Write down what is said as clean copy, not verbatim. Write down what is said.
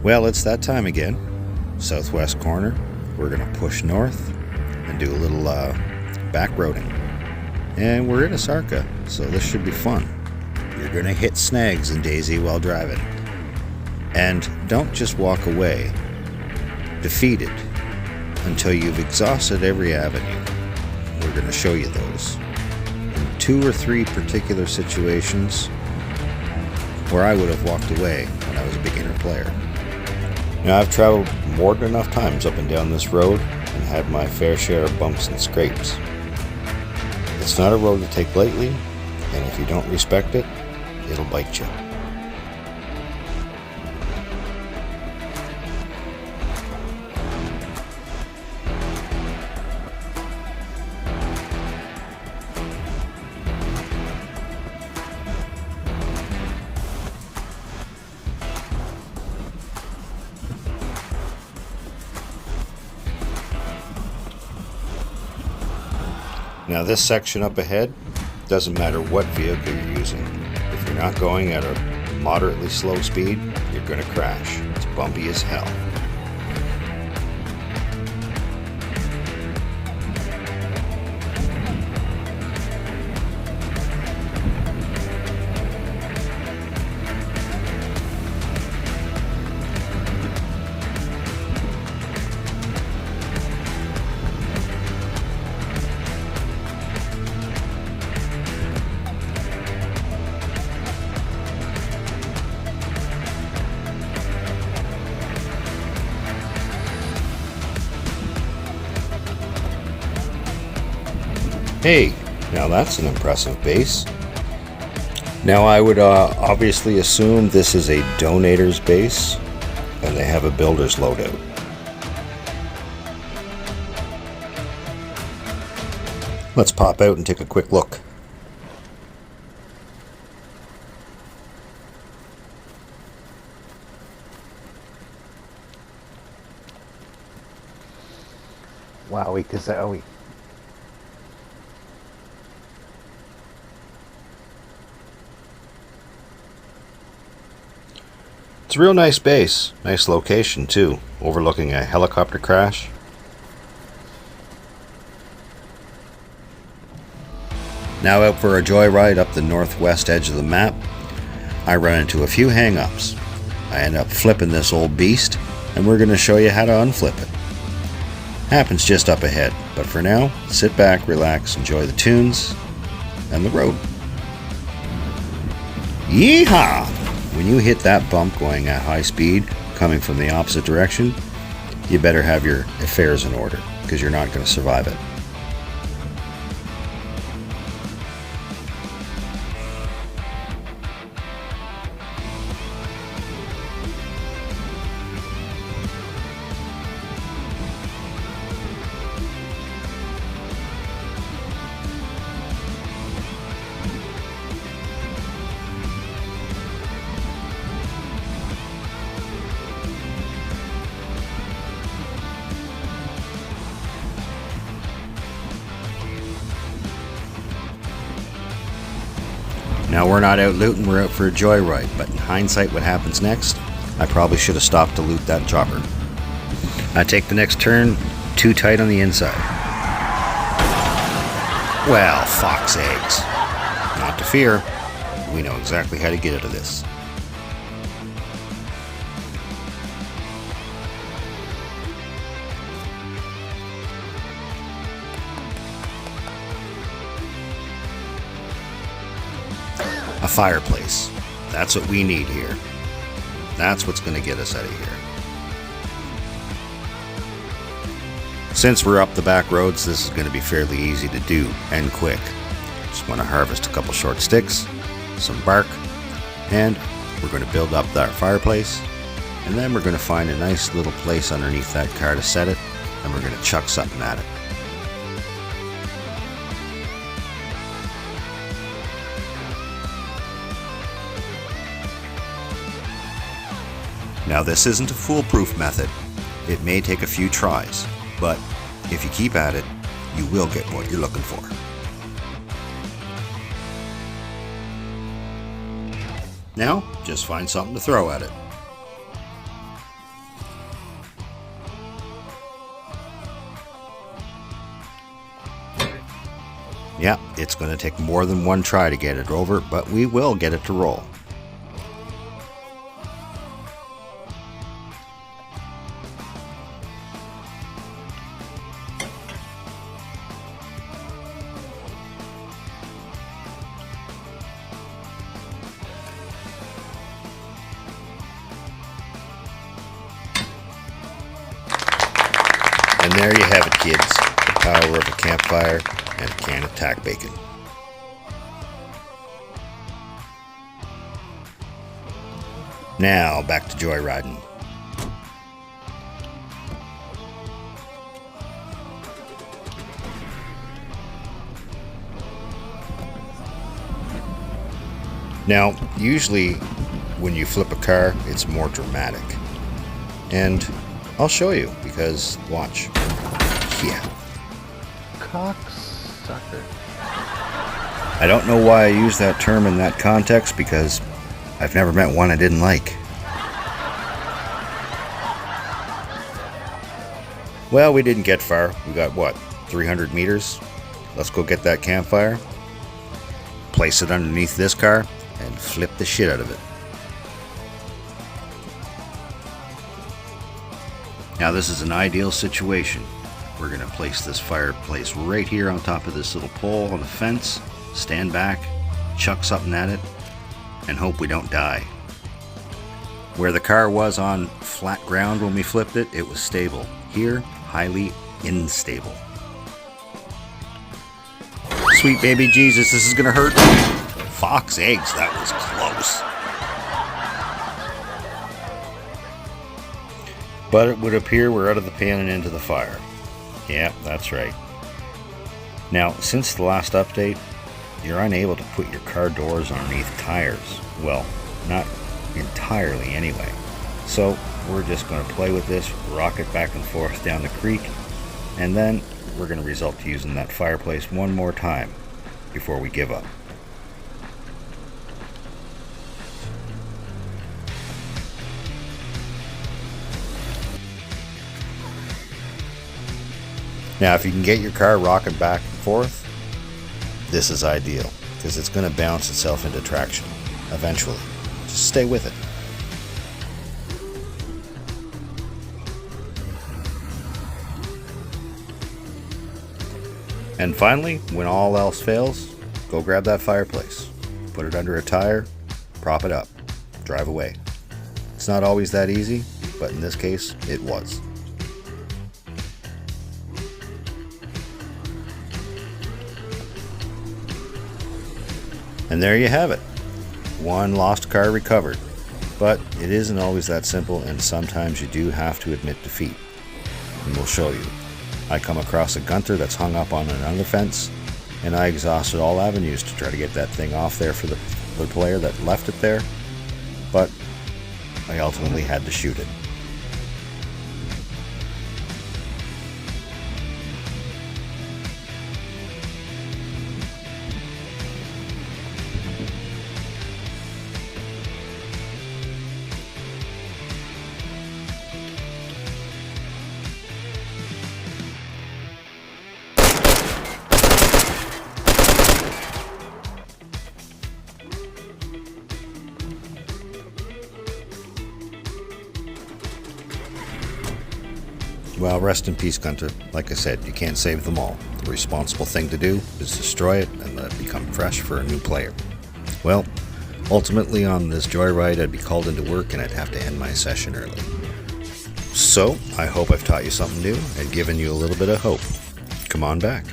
Well, it's that time again. Southwest corner. We're going to push north and do a little back roading. And we're in a Sarka, so this should be fun. You're going to hit snags in Daisy while driving. And don't just walk away defeated until you've exhausted every avenue. We're going to show you those. In 2 or 3 particular situations where I would have walked away when I was a beginner player. Now, I've traveled more than enough times up and down this road and had my fair share of bumps and scrapes. It's not a road to take lightly, and if you don't respect it, it'll bite you. Now, this section up ahead, doesn't matter what vehicle you're using. If you're not going at a moderately slow speed, you're going to crash. It's bumpy as hell. Hey, now that's an impressive base. Now I would obviously assume this is a donator's base and they have a builder's loadout. Let's pop out and take a quick look. Wowie kazowie. It's a real nice base, nice location too, overlooking a helicopter crash. Now out for a joyride up the northwest edge of the map, I run into a few hang-ups. I end up flipping this old beast, and we're going to show you how to unflip it. Happens just up ahead, but for now, sit back, relax, enjoy the tunes, and the road. Yeehaw! When you hit that bump going at high speed, coming from the opposite direction, you better have your affairs in order, because you're not going to survive it. Now, we're not out looting, we're out for a joyride, but in hindsight, what happens next? I probably should have stopped to loot that chopper. I take the next turn, too tight on the inside. Well, fox eggs. Not to fear, we know exactly how to get out of this. A fireplace. That's what we need here. That's what's going to get us out of here. Since we're up the back roads, this is going to be fairly easy to do and quick. Just want to harvest a couple short sticks, some bark, and we're going to build up that fireplace, and then we're going to find a nice little place underneath that car to set it, and we're going to chuck something at it. Now, this isn't a foolproof method. It may take a few tries, but if you keep at it, you will get what you're looking for. Now, just find something to throw at it. Yeah, it's going to take more than one try to get it over, but we will get it to roll. And there you have it, kids. The power of a campfire and a can of tack bacon. Now, back to joyriding. Now, usually when you flip a car, it's more dramatic. And I'll show you, because watch. Yeah. Cocksucker. I don't know why I use that term in that context, because I've never met one I didn't like. Well, we didn't get far. We got, what, 300 meters? Let's go get that campfire, place it underneath this car, and flip the shit out of it. Now this is an ideal situation. We're going to place this fireplace right here on top of this little pole on the fence, stand back, chuck something at it, and hope we don't die. Where the car was on flat ground when we flipped it, it was stable. Here, highly unstable. Sweet baby Jesus, this is going to hurt. Fox eggs, that was close. But it would appear we're out of the pan and into the fire. Yeah, that's right. Now, since the last update, you're unable to put your car doors underneath tires. Well, not entirely anyway. So we're just going to play with this, rock it back and forth down the creek, and then we're going to resort to using that fireplace one more time before we give up. Now, if you can get your car rocking back and forth, this is ideal, because it's going to bounce itself into traction eventually. Just stay with it. And finally, when all else fails, go grab that fireplace, put it under a tire, prop it up, drive away. It's not always that easy, but in this case, it was. And there you have it. One lost car recovered. But it isn't always that simple, and sometimes you do have to admit defeat. And we'll show you. I come across a Gunter that's hung up on an underfence, and I exhausted all avenues to try to get that thing off there for the player that left it there, but I ultimately had to shoot it. Well, rest in peace, Gunter. Like I said, you can't save them all. The responsible thing to do is destroy it and let it become fresh for a new player. Well, ultimately on this joyride, I'd be called into work and I'd have to end my session early. So, I hope I've taught you something new and given you a little bit of hope. Come on back.